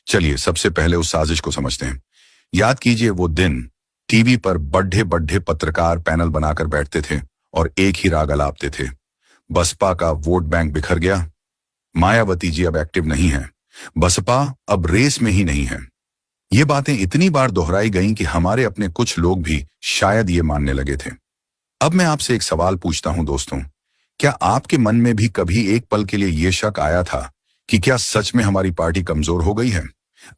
चलिए सबसे पहले उस साजिश को समझते हैं। याद कीजिए वो दिन, टीवी पर बड्ढे बड्ढे पत्रकार पैनल बनाकर बैठते थे और एक ही राग अलापते थे। बसपा का वोट बैंक बिखर गया, मायावती जी अब एक्टिव नहीं है, बसपा अब रेस में ही नहीं है। ये बातें इतनी बार दोहराई गईं कि हमारे अपने कुछ लोग भी शायद ये मानने लगे थे। अब मैं आपसे एक सवाल पूछता हूं दोस्तों, क्या आपके मन में भी कभी एक पल के लिए यह शक आया था कि क्या सच में हमारी पार्टी कमजोर हो गई है?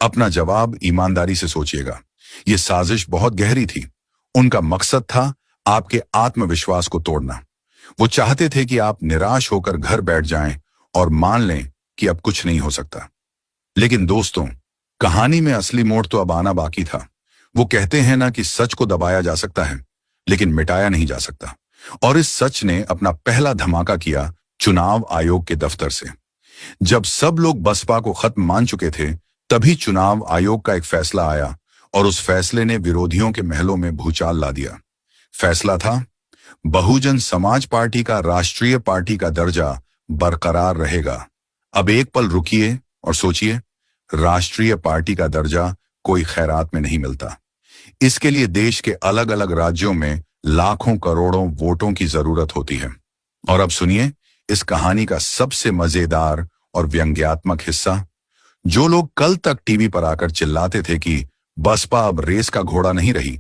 अपना जवाब ईमानदारी से सोचिएगा। यह साजिश बहुत गहरी थी। उनका मकसद था आपके आत्मविश्वास को तोड़ना। वो चाहते थे कि आप निराश होकर घर बैठ जाएं और मान लें कि अब कुछ नहीं हो सकता। लेकिन दोस्तों, कहानी में असली मोड़ तो अब आना बाकी था। वो कहते हैं ना कि सच को दबाया जा सकता है लेकिन मिटाया नहीं जा सकता। और इस सच ने अपना पहला धमाका किया चुनाव आयोग के दफ्तर से। जब सब लोग बसपा को खत्म मान चुके थे, तभी चुनाव आयोग का एक फैसला आया और उस फैसले ने विरोधियों के महलों में भूचाल ला दिया। फैसला था, बहुजन समाज पार्टी का राष्ट्रीय पार्टी का दर्जा बरकरार रहेगा। अब एक पल रुकिए और सोचिए, राष्ट्रीय पार्टी का दर्जा कोई खैरात में नहीं मिलता। इसके लिए देश के अलग अलग राज्यों में लाखों करोड़ों वोटों की जरूरत होती है। और अब सुनिए इस कहानी का सबसे मजेदार और व्यंग्यात्मक हिस्सा। जो लोग कल तक टीवी पर आकर चिल्लाते थे कि बसपा अब रेस का घोड़ा नहीं रही,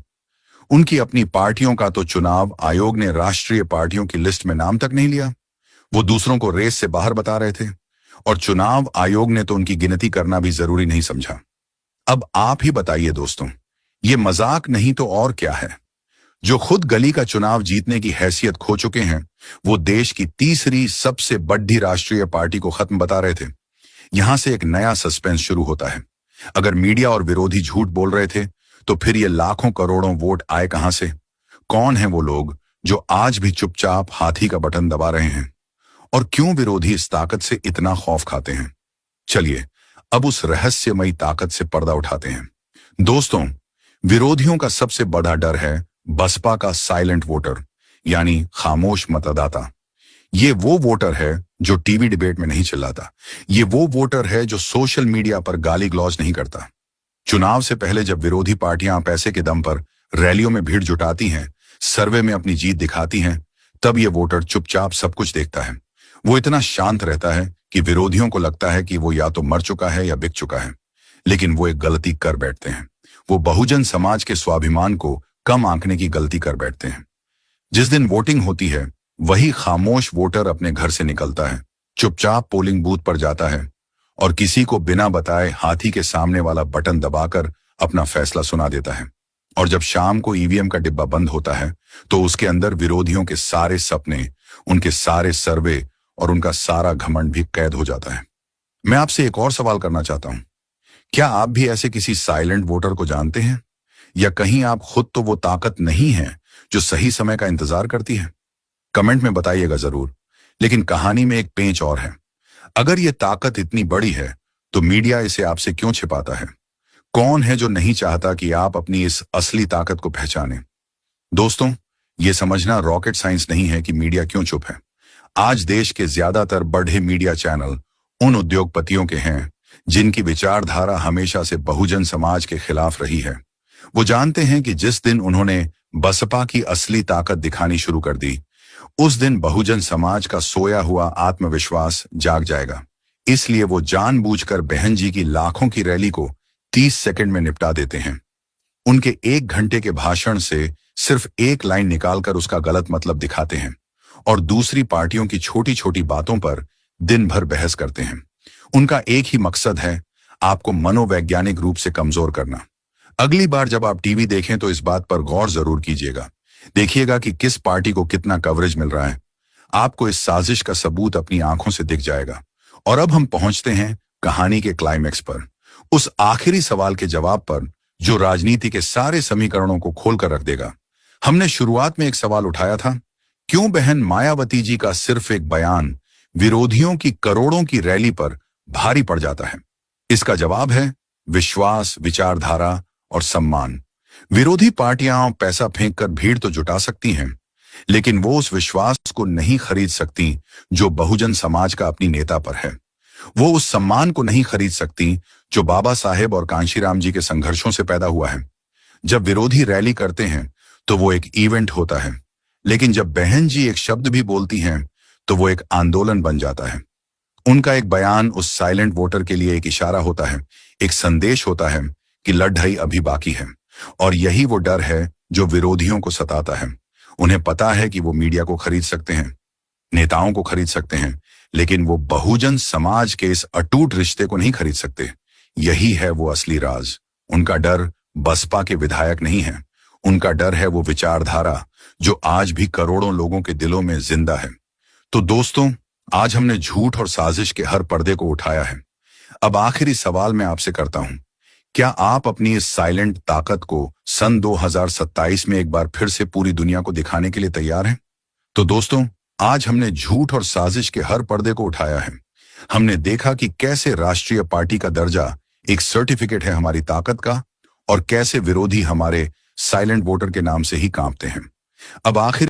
उनकी अपनी पार्टियों का तो चुनाव आयोग ने राष्ट्रीय पार्टियों की लिस्ट में नाम तक नहीं लिया। वो दूसरों को रेस से बाहर बता रहे थे और चुनाव आयोग ने तो उनकी गिनती करना भी जरूरी नहीं समझा। अब आप ही बताइए दोस्तों, ये मजाक नहीं तो और क्या है? जो खुद गली का चुनाव जीतने की हैसियत खो चुके हैं, वो देश की तीसरी सबसे बड़ी राष्ट्रीय पार्टी को खत्म बता रहे थे। यहां से एक नया सस्पेंस शुरू होता है। अगर मीडिया और विरोधी झूठ बोल रहे थे, तो फिर ये लाखों करोड़ों वोट आए कहां से? कौन है वो लोग जो आज भी चुपचाप हाथी का बटन दबा रहे हैं? और क्यों विरोधी इस ताकत से इतना खौफ खाते हैं? चलिए अब उस रहस्यमयी ताकत से पर्दा उठाते हैं। दोस्तों, विरोधियों का सबसे बड़ा डर है बसपा का साइलेंट वोटर, यानी खामोश मतदाता। ये वो वोटर है जो टीवी डिबेट में नहीं चिल्लाता। ये वो वोटर है जो सोशल मीडिया पर गाली ग्लॉज नहीं करता। चुनाव से पहले जब विरोधी पार्टियां पैसे के दम पर रैलियों में भीड़ जुटाती हैं, सर्वे में अपनी जीत दिखाती हैं, तब ये वोटर चुपचाप सब कुछ देखता है। वो इतना शांत रहता है कि विरोधियों को लगता है कि वो या तो मर चुका है या बिक चुका है। लेकिन वो एक गलती कर बैठते हैं। वो बहुजन समाज के स्वाभिमान को कम आंकने की गलती कर बैठते हैं। जिस दिन वोटिंग होती है, वही खामोश वोटर अपने घर से निकलता है, चुपचाप पोलिंग बूथ पर जाता है और किसी को बिना बताए हाथी के सामने वाला बटन दबाकर अपना फैसला सुना देता है। और जब शाम को ईवीएम का डिब्बा बंद होता है, तो उसके अंदर विरोधियों के सारे सपने, उनके सारे सर्वे और उनका सारा घमंड भी कैद हो जाता है। मैं आपसे एक और सवाल करना चाहता हूं, क्या आप भी ऐसे किसी साइलेंट वोटर को जानते हैं? या कहीं आप खुद तो वो ताकत नहीं है जो सही समय का इंतजार करती है? कमेंट में बताइएगा जरूर। लेकिन कहानी में एक पेंच और है। अगर ये ताकत इतनी बड़ी है, तो मीडिया इसे आपसे क्यों छिपाता है? कौन है जो नहीं चाहता कि आप अपनी इस असली ताकत को पहचानें? दोस्तों, ये समझना रॉकेट साइंस नहीं है कि मीडिया क्यों चुप है। आज देश के ज्यादातर बड़े मीडिया चैनल उन उद्योगपतियों के हैं जिनकी विचारधारा हमेशा से बहुजन समाज के खिलाफ रही है। वो जानते हैं कि जिस दिन उन्होंने बसपा की असली ताकत दिखानी शुरू कर दी, उस दिन बहुजन समाज का सोया हुआ आत्मविश्वास जाग जाएगा। इसलिए वो जानबूझकर बहन जी की लाखों की रैली को 30 सेकंड में निपटा देते हैं। उनके 1 घंटे के भाषण से सिर्फ एक लाइन निकालकर उसका गलत मतलब दिखाते हैं और दूसरी पार्टियों की छोटी छोटी बातों पर दिन भर बहस करते हैं। उनका एक ही मकसद है, आपको मनोवैज्ञानिक रूप से कमजोर करना। अगली बार जब आप टीवी देखें तो इस बात पर गौर जरूर कीजिएगा। देखिएगा कि किस पार्टी को कितना कवरेज मिल रहा है। आपको इस साजिश का सबूत अपनी आंखों से दिख जाएगा। और अब हम पहुंचते हैं कहानी के क्लाइमैक्स पर, उस आखिरी सवाल के जवाब पर जो राजनीति के सारे समीकरणों को खोलकर रख देगा। हमने शुरुआत में एक सवाल उठाया था, क्यों बहन मायावती जी का सिर्फ एक बयान विरोधियों की करोड़ों की रैली पर भारी पड़ जाता है? इसका जवाब है विश्वास, विचारधारा और सम्मान। विरोधी पार्टियां पैसा फेंककर भीड़ तो जुटा सकती हैं, लेकिन वो उस विश्वास को नहीं खरीद सकती जो बहुजन समाज का अपनी नेता पर है। वो उस सम्मान को नहीं खरीद सकती जो बाबा साहेब और कांशीराम जी के संघर्षों से पैदा हुआ है। जब विरोधी रैली करते हैं तो वो एक इवेंट होता है, लेकिन जब बहन जी एक शब्द भी बोलती हैं तो वो एक आंदोलन बन जाता है। उनका एक बयान उस साइलेंट वोटर के लिए एक इशारा होता है, एक संदेश होता है कि लड़ाई अभी बाकी है। और यही वो डर है जो विरोधियों को सताता है। उन्हें पता है कि वो मीडिया को खरीद सकते हैं, नेताओं को खरीद सकते हैं, लेकिन वो बहुजन समाज के इस अटूट रिश्ते को नहीं खरीद सकते। यही है वो असली राज। उनका डर बसपा के विधायक नहीं है, उनका डर है वो विचारधारा जो आज भी करोड़ों लोगों के दिलों में जिंदा है। तो दोस्तों, आज हमने झूठ और साजिश के हर पर्दे को उठाया है। अब आखिरी सवाल मैं आपसे करता हूं, क्या आप अपनी इस साइलेंट ताकत को सन 2027 में एक बार फिर से पूरी दुनिया को दिखाने के लिए तैयार हैं? तो दोस्तों, आज हमने झूठ और साजिश के हर पर्दे को उठाया है। हमने देखा कि कैसे राष्ट्रीय पार्टी का दर्जा एक सर्टिफिकेट है हमारी ताकत का, और कैसे विरोधी हमारे साइलेंट वोटर के नाम से ही कांपते हैं। अब आखिर